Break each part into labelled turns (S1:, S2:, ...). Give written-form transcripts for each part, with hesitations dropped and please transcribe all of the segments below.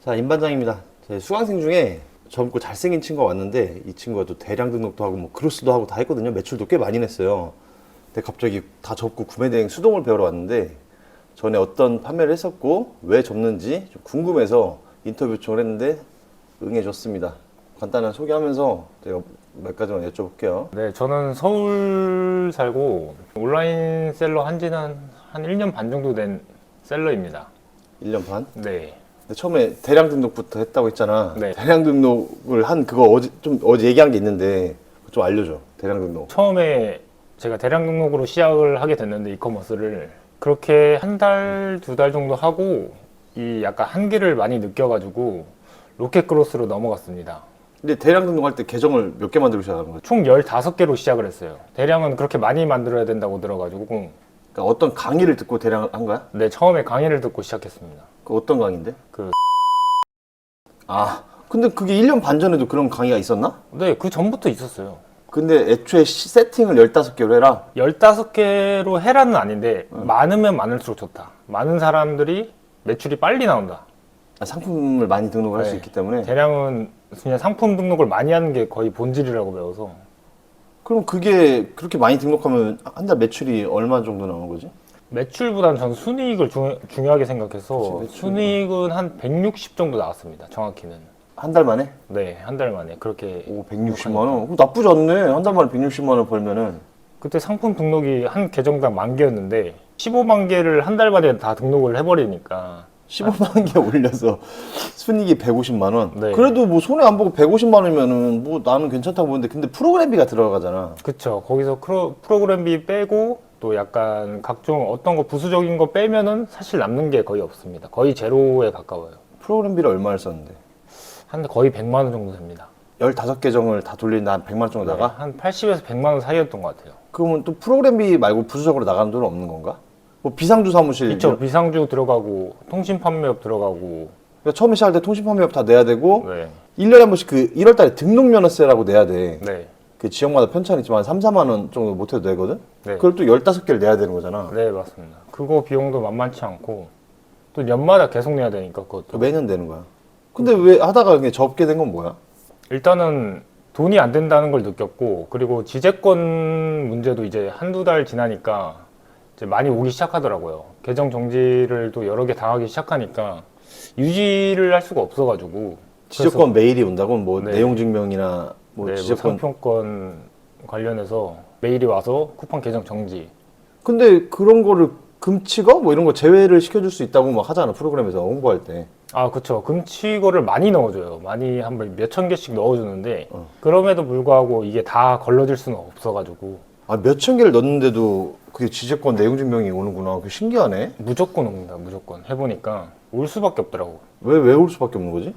S1: 자, 임반장입니다. 제 수강생 중에 젊고 잘생긴 친구가 왔는데 이 친구가 또 대량 등록도 하고 뭐 크로스도 하고 다 했거든요. 매출도 꽤 많이 냈어요. 근데 갑자기 다 접고 구매대행 수동을 배우러 왔는데 전에 어떤 판매를 했었고 왜 접는지 좀 궁금해서 인터뷰 요청을 했는데 응해줬습니다. 간단한 소개하면서 제가 몇 가지만 여쭤볼게요.
S2: 네, 저는 서울 살고 온라인 셀러 한 지는 한 1년 반 정도 된 셀러입니다.
S1: 1년 반?
S2: 네.
S1: 근데 처음에 대량 등록부터 했다고 했잖아.
S2: 네.
S1: 대량 등록을 한 그거 어제 얘기한 게 있는데 좀 알려줘. 대량 등록.
S2: 처음에 제가 대량 등록으로 시작을 하게 됐는데 이커머스를 그렇게 한 달, 두 달 정도 하고 이 약간 한계를 많이 느껴가지고 로켓크로스로 넘어갔습니다.
S1: 근데 대량 등록할 때 계정을 몇 개 만들고 시작하는 거지?
S2: 총 15개로 시작을 했어요. 대량은 그렇게 많이 만들어야 된다고 들어가지고
S1: 그러니까 어떤 강의를 듣고 대량 한 거야?
S2: 네, 처음에 강의를 듣고 시작했습니다.
S1: 그 어떤 강의인데?
S2: 그
S1: 근데 그게 1년 반 전에도 그런 강의가 있었나?
S2: 네, 그 전부터 있었어요.
S1: 근데 애초에 세팅을 15개로 해라.
S2: 15개로 해라는 아닌데 많으면 많을수록 좋다. 많은 사람들이 매출이 빨리 나온다.
S1: 상품을 많이 등록을 할 수
S2: 네.
S1: 있기 때문에.
S2: 대량은 그냥 상품 등록을 많이 하는 게 거의 본질이라고 배워서
S1: 그럼 그게 그렇게 많이 등록하면 한 달 매출이 얼마 정도 나오는 거지?
S2: 매출보다는 저는 순이익을 중요하게 생각해서
S1: 그치, 매출.
S2: 순이익은 한 160 정도 나왔습니다. 정확히는.
S1: 한 달 만에?
S2: 네, 한 달 만에 그렇게.
S1: 오, 160만 원? 그거 나쁘지 않네. 한 달 만에 160만 원 벌면은.
S2: 그때 상품 등록이 한 계정당 10,000개였는데 15만 개를 한 달 만에 다 등록을 해버리니까
S1: 15만 개 올려서 순이익이 150만 원.
S2: 네.
S1: 그래도 뭐 손해 안 보고 150만 원이면은 뭐 나는 괜찮다고 보는데 근데 프로그램비가 들어가잖아.
S2: 그쵸. 거기서 프로그램비 빼고 또 약간 각종 어떤 거 부수적인 거 빼면은 사실 남는 게 거의 없습니다. 거의 제로에 가까워요.
S1: 프로그램비를 얼마를 썼는데?
S2: 한 거의 100만 원 정도 됩니다.
S1: 15계정을 다 돌리는데 한 100만 원 정도 나가?
S2: 네, 한 80에서 100만 원 사이였던 것 같아요.
S1: 그러면 또 프로그램비 말고 부수적으로 나가는 돈은 없는 건가? 뭐 비상주 사무실
S2: 그쵸. 비상주 들어가고 통신 판매업 들어가고.
S1: 그러니까 처음에 시작할 때 통신판매업 다 내야 되고
S2: 네.
S1: 1년에 한 번씩 그 1월 달에 등록면허세라고 내야 돼.
S2: 네.
S1: 그 지역마다 편차는 있지만 3, 4만 원 정도 못해도 되거든?
S2: 네.
S1: 그걸 또 15개를 내야 되는 거잖아.
S2: 네, 맞습니다. 그거 비용도 만만치 않고 또 연마다 계속 내야 되니까 그것도.
S1: 매년 되는 거야. 근데 왜 하다가 그냥 접게 된 건 뭐야?
S2: 일단은 돈이 안 된다는 걸 느꼈고, 그리고 지재권 문제도 이제 한두 달 지나니까 이제 많이 오기 시작하더라고요. 계정 정지를 또 여러 개 당하기 시작하니까 유지를 할 수가 없어가지고.
S1: 지적권 메일이 온다고? 뭐
S2: 네.
S1: 내용 증명이나 뭐
S2: 네, 뭐
S1: 지적권.
S2: 상품권 관련해서 메일이 와서 쿠팡 계정 정지.
S1: 근데 그런 거를 금치거? 뭐 이런 거 제외를 시켜줄 수 있다고 막 하잖아. 프로그램에서 홍보할 때.
S2: 아, 그쵸. 금치거를 많이 넣어줘요. 많이 한 몇천 개씩 넣어주는데, 그럼에도 불구하고 이게 다 걸러질 수는 없어가지고.
S1: 몇천 개를 넣는데도 그게 지적권 내용 증명이 오는구나. 그게 신기하네.
S2: 무조건 옵니다. 무조건. 해보니까 올 수밖에 없더라고.
S1: 왜 올 수밖에 없는 거지?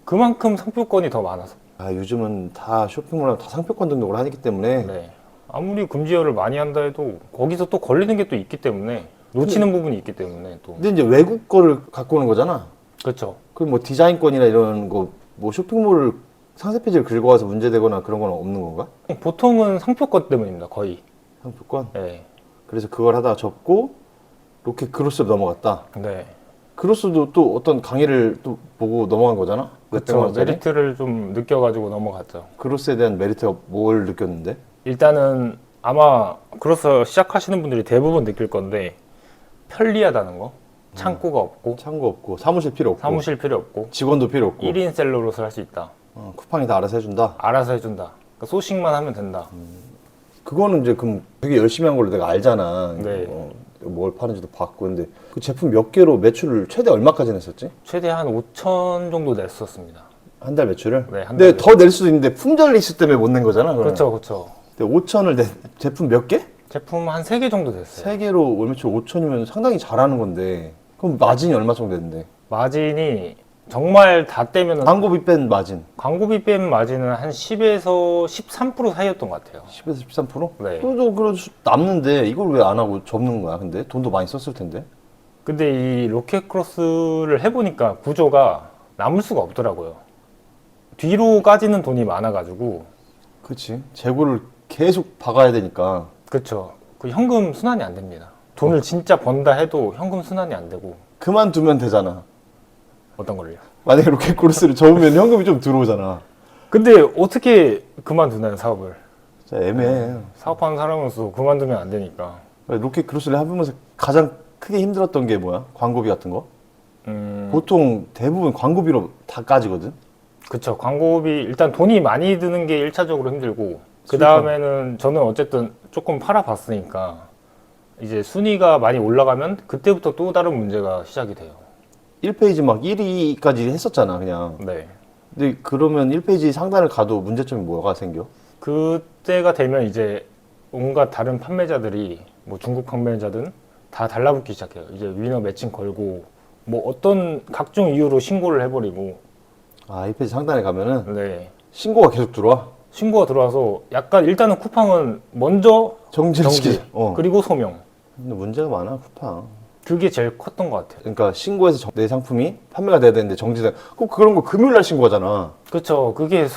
S2: 그만큼 상표권이 더 많아서.
S1: 요즘은 다 쇼핑몰하고 다 상표권 등록을 하기 때문에.
S2: 네. 아무리 금지어를 많이 한다 해도 거기서 또 걸리는 게 또 있기 때문에 놓치는 부분이 있기 때문에 또.
S1: 근데 이제 외국 거를 갖고 오는 거잖아.
S2: 그렇죠.
S1: 그럼 뭐 디자인권이나 이런 거, 뭐 쇼핑몰을 상세 페이지를 긁어와서 문제되거나 그런 건 없는 건가?
S2: 보통은 상표권 때문입니다. 거의.
S1: 상표권?
S2: 네.
S1: 그래서 그걸 하다가 접고 로켓 크로스로 넘어갔다.
S2: 네.
S1: 크로스도 또 어떤 강의를 또 보고 넘어간 거잖아?
S2: 그렇죠. 메리트를 좀 느껴가지고 넘어갔죠.
S1: 크로스에 대한 메리트가 뭘 느꼈는데?
S2: 일단은 아마 크로스 시작하시는 분들이 대부분 느낄 건데 편리하다는 거. 창고가 없고
S1: 창고 없고 사무실 필요 없고
S2: 사무실 필요 없고
S1: 직원도 필요 없고
S2: 1인 셀러로서 할 수 있다.
S1: 쿠팡이 다 알아서 해준다.
S2: 알아서 해준다. 그러니까 소식만 하면 된다.
S1: 그거는 이제 그럼 되게 열심히 한 걸로 내가 알잖아.
S2: 네.
S1: 뭘 파는지도 봤고. 근데 그 제품 몇 개로 매출을 최대 얼마까지 냈었지?
S2: 최대 한 5천 정도 냈었습니다.
S1: 한 달 매출을?
S2: 네, 한
S1: 근데
S2: 달
S1: 더 낼 수도 있는데 품절 리스 때문에 못 낸 거잖아. 그러면.
S2: 그렇죠, 그렇죠.
S1: 근데 5천을 낸 제품 몇 개?
S2: 제품 한 3개 정도 됐어요.
S1: 3개로 월 매출 5천이면 상당히 잘하는 건데 그럼 마진이 얼마 정도 됐는데?
S2: 마진이 정말 다 떼면
S1: 광고비 뺀 마진
S2: 광고비 뺀 마진은 한 10에서 13% 사이였던 것 같아요.
S1: 10에서 13%?
S2: 네.
S1: 그래도 남는데 이걸 왜 안 하고 접는 거야? 근데 돈도 많이 썼을 텐데.
S2: 근데 이 로켓 크로스를 해보니까 구조가 남을 수가 없더라고요. 뒤로 까지는 돈이 많아가지고.
S1: 그렇지. 재고를 계속 박아야 되니까.
S2: 그쵸. 그 현금 순환이 안 됩니다. 돈을 진짜 번다 해도 현금 순환이 안 되고.
S1: 그만두면 되잖아.
S2: 어떤 걸요?
S1: 만약에 로켓크로스를 접으면 현금이 좀 들어오잖아.
S2: 근데 어떻게 그만두나요, 사업을?
S1: 진짜 애매해.
S2: 사업하는 사람으로서 그만두면 안 되니까.
S1: 로켓크로스를 해보면서 가장 크게 힘들었던 게 뭐야? 광고비 같은 거? 보통 대부분 광고비로 다 까지거든?
S2: 그쵸. 광고비, 일단 돈이 많이 드는 게 1차적으로 힘들고, 그 다음에는 저는 어쨌든 조금 팔아봤으니까, 이제 순위가 많이 올라가면 그때부터 또 다른 문제가 시작이 돼요.
S1: 1페이지 막 1위까지 했었잖아, 그냥.
S2: 네.
S1: 근데 그러면 1페이지 상단을 가도 문제점이 뭐가 생겨?
S2: 그때가 되면 이제 온갖 다른 판매자들이 뭐 중국 판매자든 다 달라붙기 시작해요. 이제 위너 매칭 걸고 뭐 어떤 각종 이유로 신고를 해버리고.
S1: 아, 1페이지 상단에 가면은
S2: 네.
S1: 신고가 계속 들어와?
S2: 신고가 들어와서 약간 일단은 쿠팡은 먼저
S1: 정지를
S2: 정지,
S1: 시키지.
S2: 그리고 소명.
S1: 근데 문제가 많아, 쿠팡.
S2: 그게 제일 컸던 것 같아요.
S1: 그러니까 신고해서 내 상품이 판매가 돼야 되는데 정지돼. 꼭 그런 거 금요일날 신고하잖아.
S2: 그렇죠. 그게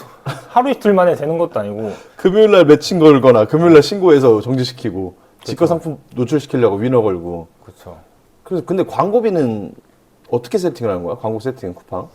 S2: 하루 이틀 만에 되는 것도 아니고.
S1: 금요일날 매칭 걸거나 금요일날 신고해서 정지시키고 지거 상품 노출시키려고 위너 걸고.
S2: 그렇죠.
S1: 그래서 근데 광고비는 어떻게 세팅을 하는 거야? 광고 세팅 쿠팡?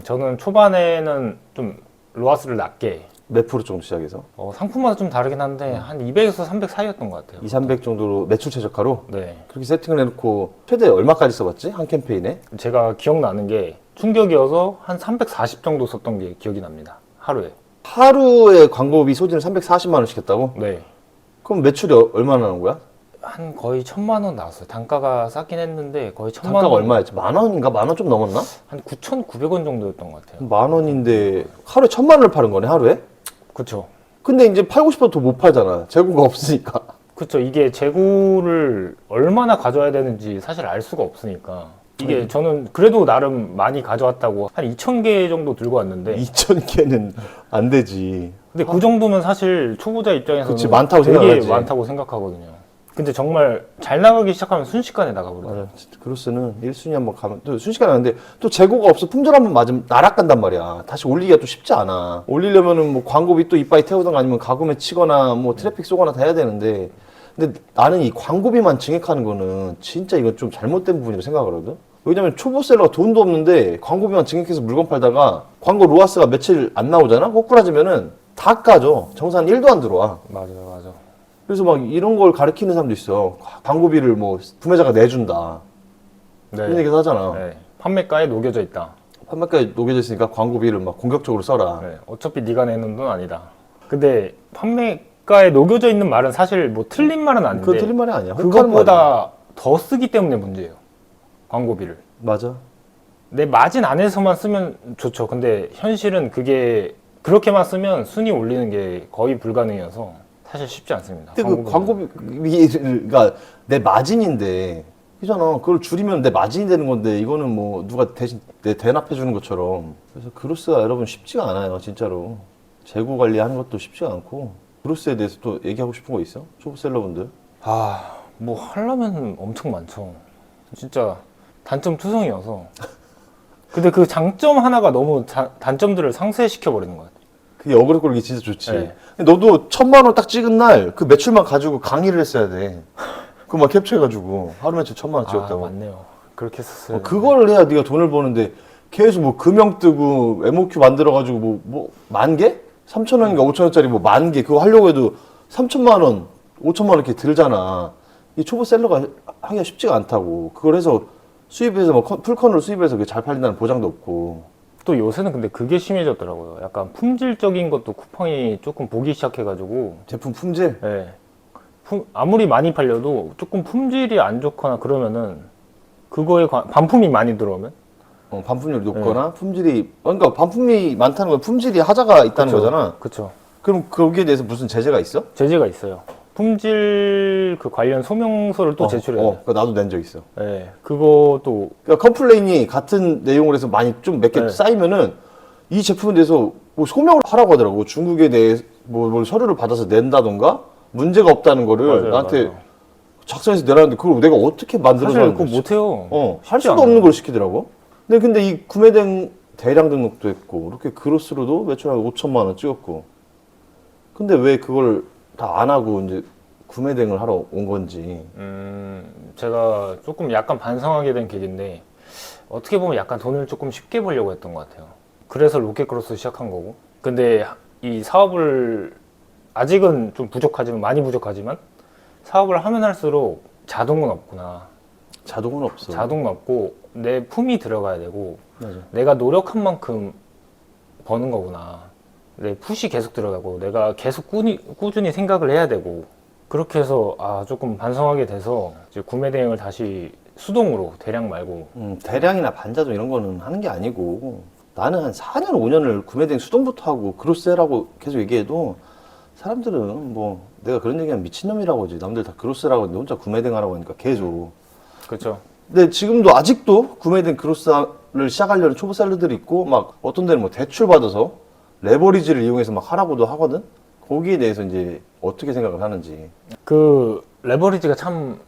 S2: 저는 초반에는 좀 로아스를 낮게.
S1: 몇 프로 정도 시작해서?
S2: 상품마다 좀 다르긴 한데 한 200에서 300 사이였던 것 같아요.
S1: 2, 300 정도로 매출 최저가로?
S2: 네.
S1: 그렇게 세팅을 해놓고 최대 얼마까지 써봤지? 한 캠페인에?
S2: 제가 기억나는 게 충격이어서 한 340 정도 썼던 게 기억이 납니다. 하루에.
S1: 하루에 광고비 소진을 340만 원 시켰다고?
S2: 네.
S1: 그럼 매출이 얼마나 나는 거야?
S2: 한 거의 1,000만 원 나왔어요. 단가가 싸긴 했는데 거의 1,000만
S1: 단가가
S2: 원.
S1: 얼마였지? 만 원인가? 만 원 좀 넘었나?
S2: 한 9,900원 정도였던 것 같아요.
S1: 만 원인데 하루에 1,000만 원을 파는 거네, 하루에?
S2: 그렇죠.
S1: 근데 이제 팔고 싶어도 더 못 팔잖아. 재고가 없으니까.
S2: 그렇죠. 이게 재고를 얼마나 가져야 되는지 사실 알 수가 없으니까. 이게 저는 그래도 나름 많이 가져왔다고 한 2,000개 정도 들고 왔는데.
S1: 2,000개는 안 되지.
S2: 근데 그 정도면 사실 초보자 입장에서는
S1: 그치, 많다고
S2: 되게
S1: 생각하지.
S2: 많다고 생각하거든요. 근데 정말 잘 나가기 시작하면 순식간에 나가버려요.
S1: 맞아. 크로스는 1순위 한번 가면 또 순식간에 하는데 또 재고가 없어 품절 한번 맞으면 나락간단 말이야. 다시 올리기가 또 쉽지 않아. 올리려면은 뭐 광고비 또 이빠이 태우던가 아니면 가구매 치거나 뭐 트래픽 쏘거나 다 해야 되는데 근데 나는 이 광고비만 증액하는 거는 진짜 이건 좀 잘못된 부분이라고 생각하거든. 왜냐면 초보셀러가 돈도 없는데 광고비만 증액해서 물건 팔다가 광고 로아스가 며칠 안 나오잖아? 꼬꾸라지면은 다 까져. 정산 1도 안 들어와.
S2: 맞아요, 맞아.
S1: 그래서 막 이런 걸 가르치는 사람도 있어. 광고비를 뭐 구매자가 내준다.
S2: 네.
S1: 그런 얘기도 하잖아.
S2: 네. 판매가에 녹여져 있다.
S1: 판매가에 녹여져 있으니까 광고비를 막 공격적으로 써라.
S2: 네. 어차피 네가 내는 돈 아니다. 근데 판매가에 녹여져 있는 말은 사실 뭐 틀린 말은 아닌데
S1: 그거 틀린 말이 아니야. 혹하는 말이야.
S2: 그것보다 더 쓰기 때문에 문제예요. 광고비를.
S1: 맞아.
S2: 내 마진 안에서만 쓰면 좋죠. 근데 현실은 그게 그렇게만 쓰면 순위 올리는 게 거의 불가능해서 사실 쉽지 않습니다.
S1: 근데 그 광고비가 내 마진인데 그잖아. 그걸 줄이면 내 마진이 되는 건데 이거는 뭐 누가 대신 내 대납해 주는 것처럼. 그래서 크로스가 여러분 쉽지가 않아요, 진짜로. 재고 관리하는 것도 쉽지가 않고. 크로스에 대해서 또 얘기하고 싶은 거 있어? 초보셀러분들?
S2: 뭐 하려면 엄청 많죠. 진짜 단점 투성이어서. 근데 그 장점 하나가 너무 단점들을 상쇄시켜 버리는 것 같아요.
S1: 그게 어그로 끌기 진짜 좋지.
S2: 네.
S1: 근데 너도 1,000만 원 딱 찍은 날 그 매출만 가지고 강의를 했어야 돼. 그거 막 캡처해가지고 하루 매출 1,000만 원 찍었다고.
S2: 맞네요. 그렇게 했었어요.
S1: 그거를 해야 네가 돈을 버는데 계속 뭐 금형 뜨고 MOQ 만들어가지고 뭐 10,000개? 3,000원인가 5,000원짜리 뭐 10,000개 그거 하려고 해도 3,000만 원, 5,000만 원 이렇게 들잖아. 이 초보 셀러가 하기가 쉽지가 않다고. 그걸 해서 수입해서 뭐 풀컨으로 수입해서 잘 팔린다는 보장도 없고.
S2: 또 요새는 근데 그게 심해졌더라고요. 약간 품질적인 것도 쿠팡이 조금 보기 시작해가지고.
S1: 제품 품질?
S2: 네. 아무리 많이 팔려도 조금 품질이 안 좋거나 그러면은 그거에 반품이 많이 들어오면
S1: 반품률이 높거나 품질이 그러니까 반품이 많다는 건 품질이 하자가 있다는 거잖아.
S2: 그렇죠.
S1: 그럼 거기에 대해서 무슨 제재가 있어?
S2: 제재가 있어요. 품질 그 관련 소명서를 또 제출해야 돼요.
S1: 그거 나도 낸 적 있어.
S2: 네. 그것도
S1: 그러니까 컴플레인이 같은 내용으로 해서 많이 좀 몇 개
S2: 네.
S1: 쌓이면은 이 제품에 대해서 뭐 소명을 하라고 하더라고. 중국에 대해 뭘 서류를 받아서 낸다던가 문제가 없다는 거를
S2: 맞아요,
S1: 나한테
S2: 맞아요.
S1: 작성해서 내라는데 그걸 내가 어떻게 만들어서
S2: 사실
S1: 하는
S2: 그거
S1: 거지?
S2: 못해요.
S1: 할
S2: 쉽지
S1: 수가
S2: 않아요.
S1: 없는 걸 시키더라고. 근데 이 구매된 대량 등록도 했고 이렇게 그로스로도 매출 한 5,000만 원 찍었고. 근데 왜 그걸 다 안 하고 이제 구매 대행을 하러 온 건지.
S2: 제가 조금 약간 반성하게 된 계기인데 어떻게 보면 약간 돈을 조금 쉽게 벌려고 했던 것 같아요. 그래서 로켓크로스 시작한 거고. 근데 이 사업을 아직은 좀 부족하지만 많이 부족하지만 사업을 하면 할수록 자동은 없구나.
S1: 자동은 없어.
S2: 자동은 없고 내 품이 들어가야 되고
S1: 맞아.
S2: 내가 노력한 만큼 버는 거구나. 내 풋이 계속 들어가고 내가 계속 꾸준히 생각을 해야 되고 그렇게 해서 조금 반성하게 돼서 이제 구매 대행을 다시 수동으로 대량 말고
S1: 대량이나 반자동 이런 거는 하는 게 아니고 나는 한 4년, 5년을 구매대행 수동부터 하고 그로스라고 계속 얘기해도 사람들은 뭐 내가 그런 얘기하면 미친놈이라고 하지. 남들 다 그로스라고 하는데 혼자 구매대행 하라고 하니까 계속.
S2: 그렇죠.
S1: 근데 지금도 아직도 구매대행 그로스를 시작하려는 초보 셀러들이 있고 막 어떤 데는 뭐 대출 받아서 레버리지를 이용해서 막 하라고도 하거든. 거기에 대해서 이제 어떻게 생각을 하는지.
S2: 그 레버리지가 참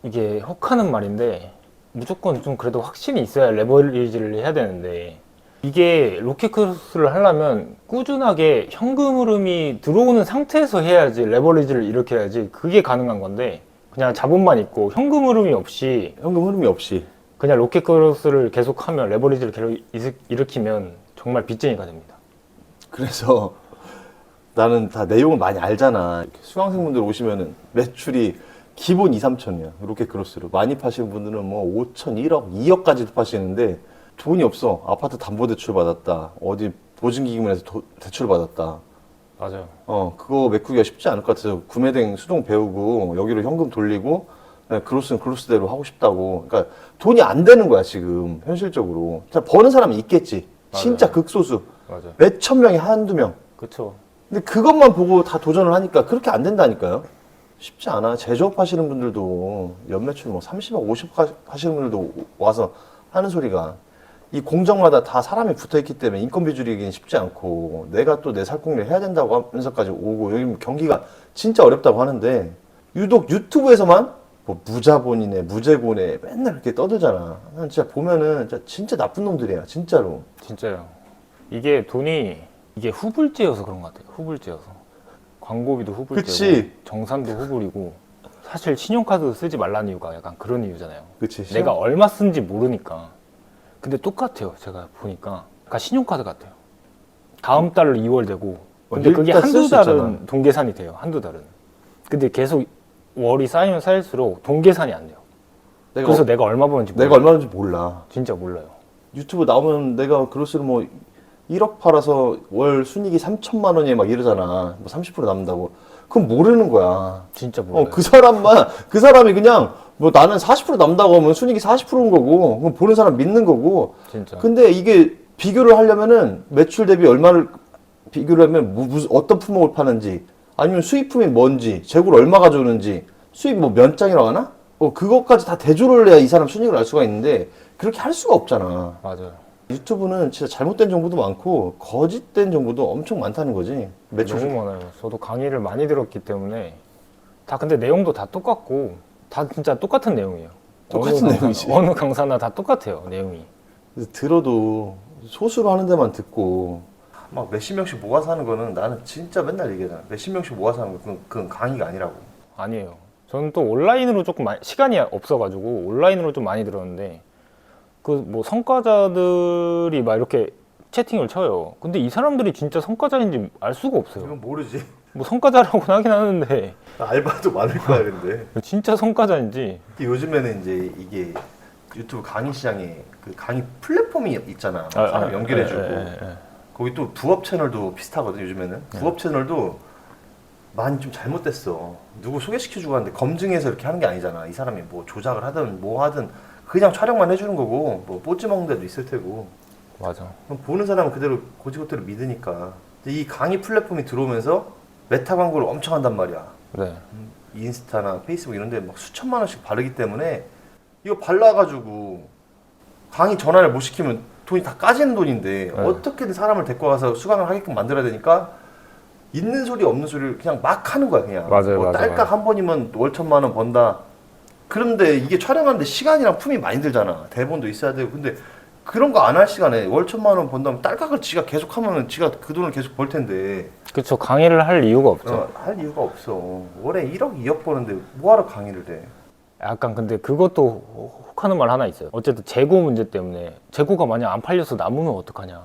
S2: 이게 혹하는 말인데 무조건 좀 그래도 확신이 있어야 레버리지를 해야 되는데 이게 로켓크로스를 하려면 꾸준하게 현금 흐름이 들어오는 상태에서 해야지 레버리지를 이렇게 해야지 그게 가능한 건데 그냥 자본만 있고 현금 흐름이 없이
S1: 현금 흐름이 없이.
S2: 그냥 로켓크로스를 계속하면 레버리지를 계속 일으키면 정말 빚쟁이가 됩니다.
S1: 그래서 나는 다 내용을 많이 알잖아. 이렇게 수강생분들 오시면은 매출이 기본 2, 3천이야. 이렇게 크로스로. 많이 파시는 분들은 뭐 5천, 1억, 2억까지도 파시는데 돈이 없어. 아파트 담보대출 받았다. 어디 보증기금에서 대출 받았다.
S2: 맞아요.
S1: 그거 메꾸기가 쉽지 않을 것 같아서 구매대행 수동 배우고 여기로 현금 돌리고 그냥 크로스는 크로스대로 하고 싶다고. 그러니까 돈이 안 되는 거야, 지금. 현실적으로. 자, 버는 사람이 있겠지.
S2: 맞아요.
S1: 진짜 극소수.
S2: 맞아요.
S1: 몇천 명이 한두 명.
S2: 그렇죠.
S1: 근데 그것만 보고 다 도전을 하니까 그렇게 안 된다니까요. 쉽지 않아. 제조업 하시는 분들도 연매출 뭐 30억, 50억 하시는 분들도 와서 하는 소리가 이 공정마다 다 사람이 붙어있기 때문에 인건비 줄이기는 쉽지 않고 내가 또 내 살공리를 해야 된다고 하면서까지 오고 여기 경기가 진짜 어렵다고 하는데 유독 유튜브에서만 뭐 무자본이네, 무재고네 맨날 그렇게 떠들잖아. 난 진짜 보면은 진짜 나쁜 놈들이야, 진짜로.
S2: 진짜요. 이게 돈이 이게 후불제여서 그런 것 같아요. 후불제여서. 광고비도 후불제고
S1: 그치.
S2: 정산도 후불이고 사실 신용카드 쓰지 말라는 이유가 약간 그런 이유잖아요.
S1: 그치.
S2: 내가 얼마 쓴지 모르니까. 근데 똑같아요. 제가 보니까. 그러니까 신용카드 같아요. 다음 달로 2월 되고 근데 그게
S1: 일단 쓸
S2: 한두
S1: 수 있잖아.
S2: 달은 동계산이 돼요. 한두 달은. 근데 계속 월이 쌓이면 쌓일수록 동계산이 안 돼요. 그래서 내가 얼마 버는지
S1: 내가
S2: 몰라요.
S1: 얼마인지 몰라.
S2: 진짜 몰라요.
S1: 유튜브 나오면 내가 그로스를 뭐 1억 팔아서 월 순이익이 3천만 원이 막 이러잖아. 뭐 30% 남는다고. 그건 모르는 거야.
S2: 진짜 몰라요.
S1: 그 사람이 그냥 뭐 나는 40% 남다고 하면 순이익이 40%인 거고, 그럼 보는 사람 믿는 거고.
S2: 진짜.
S1: 근데 이게 비교를 하려면은 매출 대비 얼마를 비교를 하면 무슨 어떤 품목을 파는지, 아니면 수입품이 뭔지, 재고를 얼마 가져오는지, 수입 뭐 몇 장이라고 하나? 그것까지 다 대조를 해야 이 사람 순이익을 알 수가 있는데, 그렇게 할 수가 없잖아.
S2: 맞아요.
S1: 유튜브는 진짜 잘못된 정보도 많고 거짓된 정보도 엄청 많다는 거지. 매출
S2: 너무 많아요. 저도 강의를 많이 들었기 때문에 다 근데 내용도 다 똑같고 다 진짜 똑같은 내용이에요.
S1: 똑같은 내용이지.
S2: 어느 강사나 다 똑같아요. 내용이.
S1: 그래서 들어도 소수로 하는 데만 듣고 막 몇십 명씩 모아서 하는 거는 나는 진짜 맨날 얘기하잖아. 몇십 명씩 모아서 하는 거 그건 강의가 아니라고.
S2: 아니에요. 저는 또 온라인으로 조금 시간이 없어가지고 온라인으로 좀 많이 들었는데 그 뭐 성과자들이 막 이렇게 채팅을 쳐요. 근데 이 사람들이 진짜 성과자인지 알 수가 없어요.
S1: 이건 모르지.
S2: 뭐 성과자라고는 하긴 하는데
S1: 알바도 많을 거야 근데.
S2: 진짜 성과자인지.
S1: 요즘에는 이제 이게 유튜브 강의 시장에 그 강의 플랫폼이 있잖아. 사람 연결해주고. 거기 또 부업 채널도 비슷하거든 요즘에는. 부업 채널도 많이 좀 잘못됐어. 누구 소개시켜주고 하는데 검증해서 이렇게 하는 게 아니잖아. 이 사람이 뭐 조작을 하든 뭐 하든 그냥 촬영만 해주는 거고 뭐 뽀찌 먹는 데도 있을 테고.
S2: 맞아.
S1: 그럼 보는 사람은 그대로 고지고대로 믿으니까. 이 강의 플랫폼이 들어오면서 메타 광고를 엄청 한단 말이야.
S2: 네.
S1: 인스타나 페이스북 이런 데 막 수천만 원씩 바르기 때문에 이거 발라가지고 강의 전환을 못 시키면 돈이 다 까지는 돈인데
S2: 네.
S1: 어떻게든 사람을 데리고 와서 수강을 하게끔 만들어야 되니까 있는 소리 없는 소리를 그냥 막 하는 거야 그냥.
S2: 맞아요, 맞아요,
S1: 딸깍
S2: 맞아요.
S1: 한 번이면 월 1,000만 원 번다. 그런데 이게 촬영하는데 시간이랑 품이 많이 들잖아. 대본도 있어야 되고. 근데 그런 거 안 할 시간에 월 1,000만 원 번다면 딸깍을 지가 계속 하면 지가 그 돈을 계속 벌 텐데.
S2: 그쵸. 강의를 할 이유가 없죠.
S1: 할 이유가 없어. 월에 1억, 2억 버는데 뭐하러 강의를 해?
S2: 약간 근데 그것도 혹하는 말 하나 있어요. 어쨌든 재고 문제 때문에 재고가 만약 안 팔려서 남으면 어떡하냐.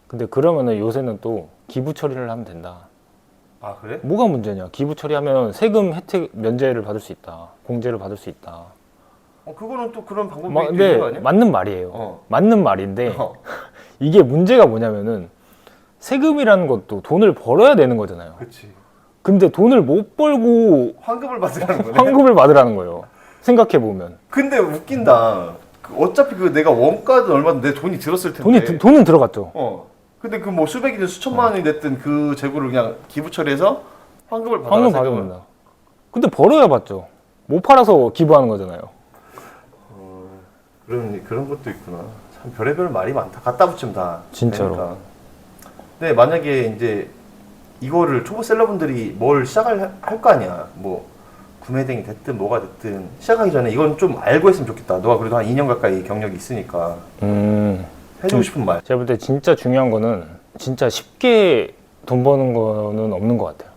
S2: 근데 그러면은 요새는 또 기부 처리를 하면 된다.
S1: 아 그래?
S2: 뭐가 문제냐? 기부 처리하면 세금 혜택 면제를 받을 수 있다. 공제를 받을 수 있다.
S1: 그거는 또 그런 방법이
S2: 근데
S1: 되는 거 아니야?
S2: 맞는 말이에요. 맞는 말인데
S1: 어.
S2: 이게 문제가 뭐냐면은 세금이라는 것도 돈을 벌어야 되는 거잖아요.
S1: 그렇지.
S2: 근데 돈을 못 벌고
S1: 환급을 받으라는 거네.
S2: 환급을 받으라는 거예요. 생각해 보면
S1: 근데 웃긴다. 어차피 그 내가 원가든 얼마든 내 돈이 들었을 텐데.
S2: 돈은 들어갔죠.
S1: 근데 그 뭐 수백이든 수천만 원이 됐든 그 재고를 그냥 기부 처리해서 환급을 받아.
S2: 환급 받습니다. 근데 벌어야 받죠. 못 팔아서 기부하는 거잖아요.
S1: 그런 것도 있구나. 참 별의별 말이 많다. 갖다 붙이면 다.
S2: 진짜로.
S1: 되니까. 근데 만약에 이제 이거를 초보 셀러분들이 뭘 시작을 할 거 아니야. 뭐 구매등이 됐든 뭐가 됐든 시작하기 전에 이건 좀 알고 했으면 좋겠다. 너가 그래도 한 2년 가까이 경력이 있으니까 해주고 싶은 말.
S2: 제가 볼 때 진짜 중요한 거는 진짜 쉽게 돈 버는 거는 없는 것 같아요.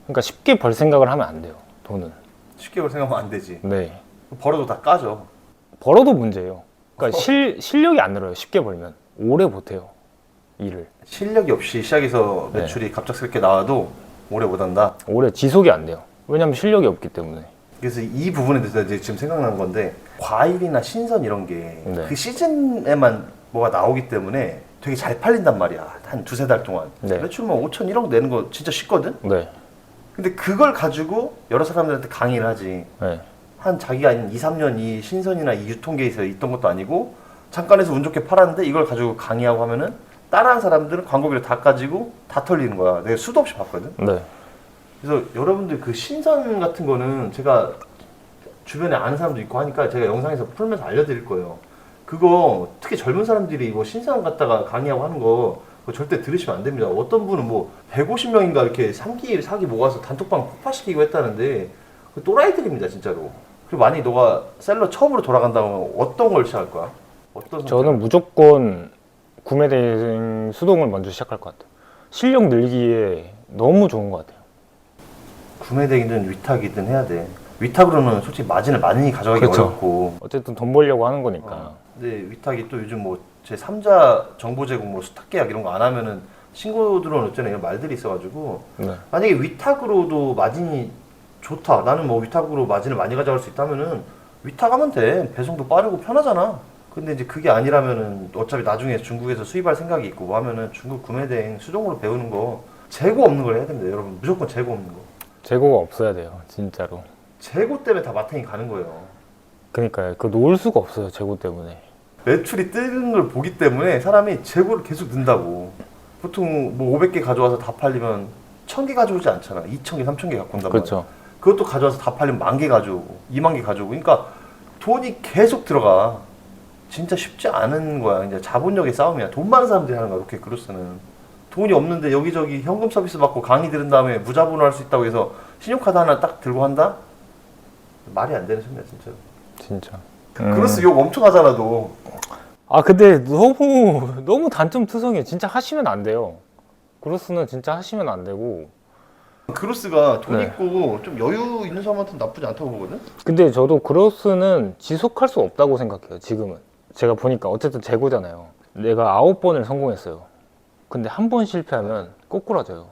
S2: 그러니까 쉽게 벌 생각을 하면 안 돼요. 돈은.
S1: 쉽게 생각하면 안 되지.
S2: 네.
S1: 벌어도 다 까져.
S2: 벌어도 문제예요. 그러니까 실력이 안 늘어요. 쉽게 벌면 오래 못해요. 일을.
S1: 실력이 없이 시작해서
S2: 네.
S1: 매출이 갑작스럽게 나와도 오래 못한다.
S2: 오래 지속이 안 돼요. 왜냐면 실력이 없기 때문에.
S1: 그래서 이 부분에 대해서 이제 지금 생각난 건데 과일이나 신선 이런 게 그
S2: 네.
S1: 시즌에만 뭐가 나오기 때문에 되게 잘 팔린단 말이야. 한 두세 달 동안.
S2: 네.
S1: 매출 뭐 5천 1억 내는 거 진짜 쉽거든?
S2: 네.
S1: 근데 그걸 가지고 여러 사람들한테 강의를 하지.
S2: 네.
S1: 한 자기가 한 2, 3년 이 신선이나 이 유통계에서 있던 것도 아니고 잠깐에서 운 좋게 팔았는데 이걸 가지고 강의하고 하면은 따라한 사람들은 광고비를 다 가지고 다 털리는 거야. 내가 수도 없이 봤거든?
S2: 네.
S1: 그래서 여러분들 그 신선 같은 거는 제가 주변에 아는 사람도 있고 하니까 제가 영상에서 풀면서 알려드릴 거예요. 그거 특히 젊은 사람들이 뭐 신선 갖다가 강의하고 하는 거 그거 절대 들으시면 안 됩니다. 어떤 분은 뭐 150명인가 이렇게 3기, 4기 모아서 단톡방 폭파시키고 했다는데 그 또라이들입니다 진짜로. 그리고 만약에 너가 셀러 처음으로 돌아간다면 어떤 걸 시작할 거야? 어떤
S2: 저는 무조건 구매 대행 수동을 먼저 시작할 것 같아요. 실력 늘기에 너무 좋은 것 같아요.
S1: 구매대이든 위탁이든 해야 돼. 위탁으로는 솔직히 마진을 많이 가져가기
S2: 그렇죠.
S1: 어렵고.
S2: 어쨌든 돈 벌려고 하는 거니까.
S1: 근데 위탁이 또 요즘 뭐 제 3자 정보 제공 뭐 수탁 계약 이런 거 안 하면은 신고 들어오는 어쩌네 이런 말들이 있어가지고
S2: 네.
S1: 만약에 위탁으로도 마진이 좋다. 나는 뭐 위탁으로 마진을 많이 가져갈 수 있다면은 위탁하면 돼. 배송도 빠르고 편하잖아. 근데 이제 그게 아니라면은 어차피 나중에 중국에서 수입할 생각이 있고 뭐 하면은 중국 구매대행 수동으로 배우는 거 재고 없는 걸 해야 됩니다. 여러분 무조건 재고 없는 거.
S2: 재고가 없어야 돼요. 진짜로.
S1: 재고 때문에 다 마탱이 가는 거예요.
S2: 그러니까요. 그 놓을 수가 없어요. 재고 때문에.
S1: 매출이 뜨는 걸 보기 때문에 사람이 재고를 계속 넣는다고. 보통 뭐 500개 가져와서 다 팔리면 1000개 가져오지 않잖아. 2000개, 3000개 갖고 온단 말이야.
S2: 그렇죠.
S1: 그것도 가져와서 다 팔리면 10,000개 가져오고 20,000개 가져오고. 그러니까 돈이 계속 들어가. 진짜 쉽지 않은 거야. 이제 자본력의 싸움이야. 돈 많은 사람들이 하는 거야. 이렇게 크로스는. 돈이 없는데 여기저기 현금 서비스 받고 강의 들은 다음에 무자본으로 할 수 있다고 해서 신용카드 하나 딱 들고 한다? 말이 안 되는 소리야 진짜.
S2: 진짜.
S1: 크로스 욕 엄청 하잖아 너.
S2: 아 근데 너무 단점 투성이에요. 진짜 하시면 안 돼요. 크로스는 진짜 하시면 안 되고.
S1: 크로스가 돈
S2: 네.
S1: 있고 좀 여유 있는 사람한테는 나쁘지 않다고 보거든?
S2: 근데 저도 크로스는 지속할 수 없다고 생각해요. 지금은. 제가 보니까 어쨌든 재고잖아요. 내가 9번을 성공했어요. 근데 한 번 실패하면 꼬꾸라져요.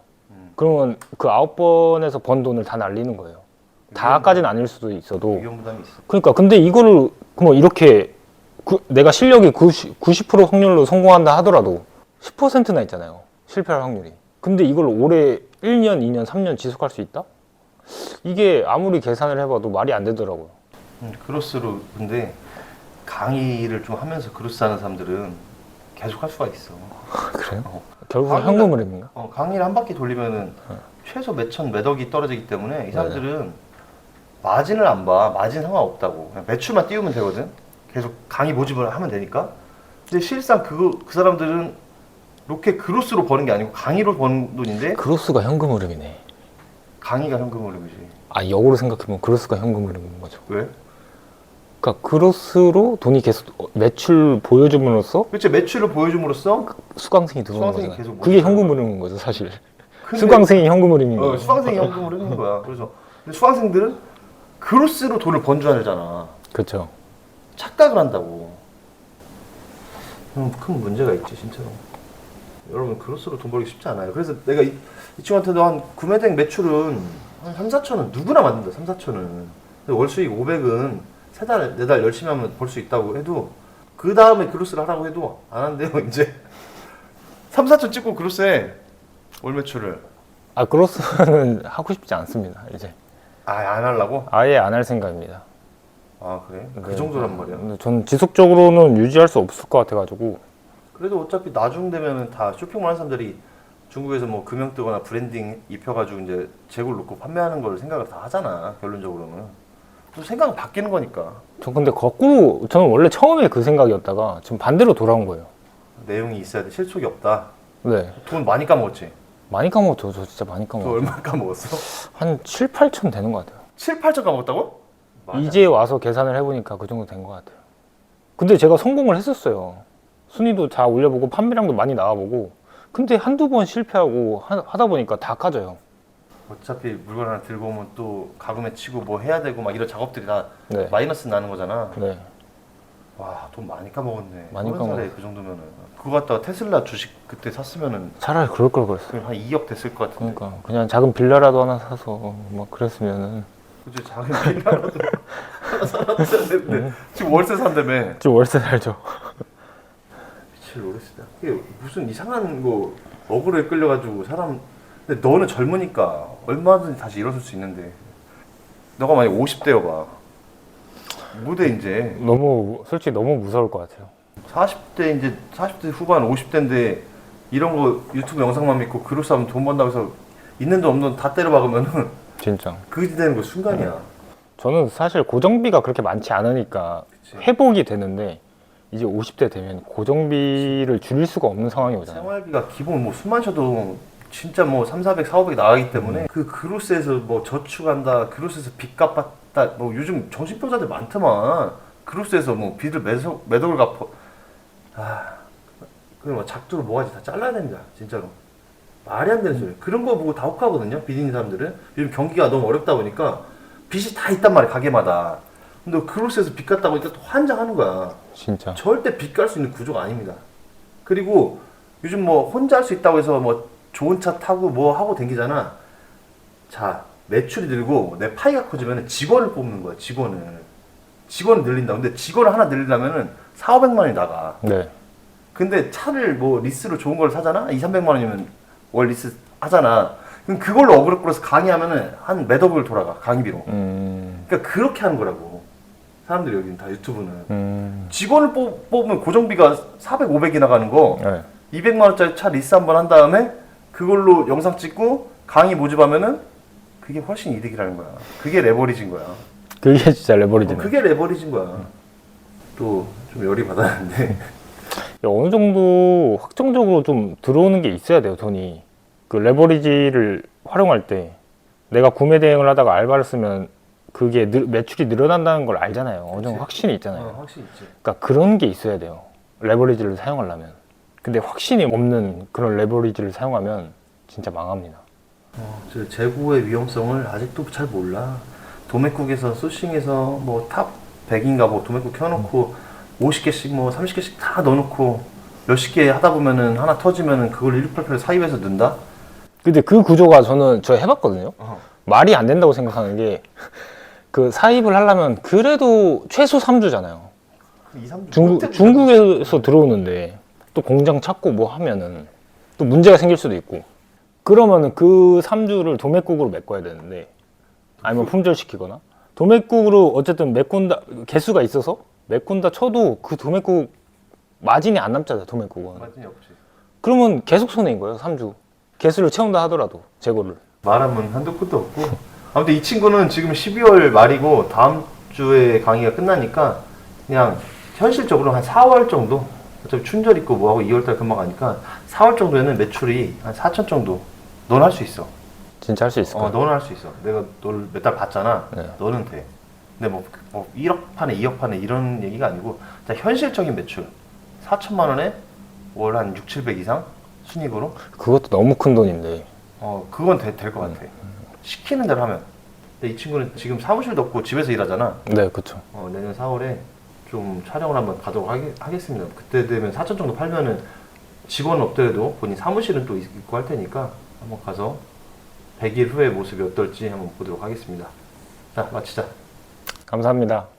S2: 그러면 그 9번에서 번 돈을 다 날리는 거예요. 다까지는 아닐 수도 있어도.
S1: 위험 부담이 있어.
S2: 그러니까 근데 이거를 뭐 이렇게 내가 실력이 90% 확률로 성공한다 하더라도 10%나 있잖아요. 실패할 확률이. 근데 이걸 올해 1년, 2년, 3년 지속할 수 있다? 이게 아무리 계산을 해봐도 말이 안 되더라고요.
S1: 크로스로 근데 강의를 좀 하면서 크로스 하는 사람들은 계속 할 수가 있어.
S2: 그래요?
S1: 어.
S2: 결국은
S1: 강의는-
S2: 현금 흐름인가?
S1: 강의를 한 바퀴 돌리면은 최소 몇천, 몇억이 떨어지기 때문에 이 사람들은 마진을 안 봐. 마진 상관없다고. 그냥 매출만 띄우면 되거든. 계속 강의 모집을 하면 되니까. 근데 실상 그 사람들은 이렇게 크로스로 버는 게 아니고 강의로 버는 돈인데
S2: 크로스가 현금 흐름이네.
S1: 강의가 현금 흐름이지.
S2: 아, 역으로 생각해보면 크로스가 현금 흐름인 거죠.
S1: 왜?
S2: 그러니까 크로스로 돈이 계속 매출 보여줌으로써
S1: 그렇지. 매출을 보여줌으로써
S2: 수강생이 들어오는
S1: 수강생이
S2: 거잖아요.
S1: 계속
S2: 그게
S1: 모이잖아.
S2: 현금 흐름인 거죠, 사실.
S1: 근데-
S2: 수강생이 현금 흐름인 거예요.
S1: 수강생이 현금을 흐르는 거야. 그래서 근데 수강생들은 그로스로 돈을 번주하잖아.
S2: 그렇죠.
S1: 착각을 한다고. 큰 문제가 있지 진짜로. 여러분 그로스로 돈 벌기 쉽지 않아요. 그래서 내가 이 친구한테도 한 구매대행 매출은 한 3, 4천은 누구나 만든다. 3, 4천은. 월 수익 500은 3달, 4달 열심히 하면 벌 수 있다고 해도 그 다음에 그로스를 하라고 해도 안 한대요. 이제 3, 4천 찍고 그로스에 월 매출을
S2: 아, 그로스는 하고 싶지 않습니다. 이제
S1: 안 하려고?
S2: 아예 안 할 생각입니다.
S1: 아 그래? 그
S2: 네.
S1: 정도란 말이야.
S2: 근데 전 지속적으로는 유지할 수 없을 것 같아가지고.
S1: 그래도 어차피 나중 되면은 다 쇼핑몰 하는 사람들이 중국에서 뭐 금형 뜨거나 브랜딩 입혀가지고 이제 재고를 놓고 판매하는 걸 생각을 다 하잖아. 결론적으로는. 또 생각은 바뀌는 거니까.
S2: 저 근데 거꾸로 저는 원래 처음에 그 생각이었다가 지금 반대로 돌아온 거예요.
S1: 내용이 있어야 돼. 실속이 없다.
S2: 네.
S1: 돈 많이 까먹었지?
S2: 많이 까먹었죠. 저 진짜 많이
S1: 또
S2: 까먹었어요.
S1: 얼마 까먹었어?
S2: 한 7, 8천 되는 것 같아요.
S1: 7, 8천 까먹었다고? 맞아.
S2: 이제 와서 계산을 해보니까 그 정도 된 것 같아요. 근데 제가 성공을 했었어요. 순위도 다 올려보고 판매량도 많이 나와보고. 근데 한두 번 실패하고 하다 보니까 다 까져요.
S1: 어차피 물건 하나 들고 오면 또 가구매 치고 뭐 해야 되고 막 이런 작업들이 다
S2: 네.
S1: 마이너스 나는 거잖아.
S2: 네.
S1: 와, 돈 많이 까먹었네.
S2: 많이
S1: 30살에
S2: 까먹었어요.
S1: 그 정도면은. 그거 갖다가 테슬라 주식 그때 샀으면은
S2: 차라리 그럴 걸 그랬어요.
S1: 한 2억 됐을 것 같은데.
S2: 그러니까 그냥 작은 빌라라도 하나 사서 막 그랬으면은.
S1: 그치, 작은 빌라라도 하나 살았어야 되는데 지금 월세 산다며.
S2: 지금 월세 살죠.
S1: 미칠 노릇이다. 이게 무슨 이상한 거 억울에 끌려가지고 사람. 근데 너는 젊으니까 얼마든지 다시 일어설 수 있는데 너가 만약 50대여봐. 무대 이제
S2: 솔직히 너무 무서울 것 같아요.
S1: 40대 이제 40대 후반 50대인데 이런 거 유튜브 영상만 믿고 그로스 하면 돈 번다고 해서 있는 돈 없는 돈 다 때려 박으면은
S2: 진짜.
S1: 그지 되는 거 순간이야.
S2: 저는 사실 고정비가 그렇게 많지 않으니까
S1: 그치.
S2: 회복이 되는데 이제 50대 되면 고정비를 줄일 수가 없는 상황이 오잖아요.
S1: 생활비가 기본 뭐 숨만 쉬어도 진짜 뭐 3, 400, 4, 500 나가기 때문에 그 그로스에서 뭐 저축한다, 그로스에서 빚 갚았다, 뭐 요즘 정신병자들 많더만. 그로스에서 뭐 빚을 매덕을 갚어. 그럼 뭐 작두를 뭐가지 다 잘라야 됩니다, 진짜로. 말이 안 되는 소리. 그런 거 보고 다 혹하거든요, 빚 있는 사람들은. 요즘 경기가 너무 어렵다 보니까 빚이 다 있단 말이야, 가게마다. 근데 그로스에서 빚 갚다 보니까 또 환장하는 거야.
S2: 진짜.
S1: 절대 빚 갈 수 있는 구조가 아닙니다. 그리고 요즘 뭐 혼자 할 수 있다고 해서 뭐 좋은 차 타고 뭐 하고 댕기잖아. 자, 매출이 늘고 내 파이가 커지면 직원을 뽑는 거야, 직원을. 직원을 늘린다. 근데 직원을 하나 늘리려면은 4, 500만 원이 나가.
S2: 네.
S1: 근데 차를 뭐 리스로 좋은 걸 사잖아? 2, 300만 원이면 월 리스 하잖아. 그럼 그걸로 어그로 끌어서 강의하면은 한 몇 억을 돌아가, 강의비로. 그러니까 그렇게 하는 거라고. 사람들이 여기는 다 유튜브는. 직원을 뽑으면 고정비가 400, 500이 나가는 거.
S2: 네.
S1: 200만 원짜리 차 리스 한 번 한 다음에 그걸로 영상 찍고 강의 모집하면은 그게 훨씬 이득이라는 거야. 그게 레버리지인 거야.
S2: 그게 진짜 레버리지네.
S1: 그게 레버리지인 거야. 또 좀 열이 받았는데
S2: 어느 정도 확정적으로 좀 들어오는 게 있어야 돼요, 돈이. 그 레버리지를 활용할 때 내가 구매 대행을 하다가 알바를 쓰면 그게 매출이 늘어난다는 걸 알잖아요. 어느 정도 확신이 있잖아요.
S1: 확실히 있지.
S2: 그러니까 그런 게 있어야 돼요. 레버리지를 사용하려면. 근데 확신이 없는 그런 레버리지를 사용하면 진짜 망합니다.
S1: 저 재고의 위험성을 아직도 잘 몰라. 도매국에서 소싱해서 뭐 탑 100인가 뭐 도매국 켜놓고 50개씩 뭐 30개씩 다 넣어놓고 몇십 개 하다 보면은 하나 터지면은 그걸 1688 사입해서 넣는다?
S2: 근데 그 구조가 저 해봤거든요. 말이 안 된다고 생각하는 게 그 사입을 하려면 그래도 최소 3주잖아요.
S1: 2, 3주
S2: 중국에서 들어오는데 또 공장 찾고 뭐 하면은 또 문제가 생길 수도 있고 그러면은 그 3주를 도매국으로 메꿔야 되는데 아니면 품절시키거나 도매국으로 어쨌든 메꾼다 개수가 있어서 메꾼다 쳐도 그 도매국 마진이 안 남잖아요. 도매국은.
S1: 마진이 없지.
S2: 그러면 계속 손해인 거예요. 3주 개수를 채운다 하더라도 재고를.
S1: 말하면 한도 끝도 없고. 아무튼 이 친구는 지금 12월 말이고 다음 주에 강의가 끝나니까 그냥 현실적으로 한 4월 정도, 어차피 춘절 있고 뭐하고 2월달 금방 가니까 4월 정도에는 매출이 한 4천 정도 넌 할 수 있어.
S2: 진짜 할 수 있을 거예요.
S1: 너는 할 수 있어. 내가 너를 몇 달 봤잖아.
S2: 네.
S1: 너는 돼. 근데 뭐 1억 판에 2억 판에 이런 얘기가 아니고 진짜 현실적인 매출 4천만 원에 월 한 6, 700 이상 순익으로
S2: 그것도 너무 큰 돈인데.
S1: 그건 될 것 같아. 시키는 대로 하면. 근데 이 친구는 지금 사무실도 없고 집에서 일하잖아.
S2: 네, 그쵸.
S1: 내년 4월에 좀 촬영을 한번 가도록 하겠습니다. 그때 되면 4천 정도 팔면은 직원은 없더라도 본인 사무실은 또 있고 할 테니까 한번 가서 100일 후의 모습이 어떨지 한번 보도록 하겠습니다. 자, 마치자.
S2: 감사합니다.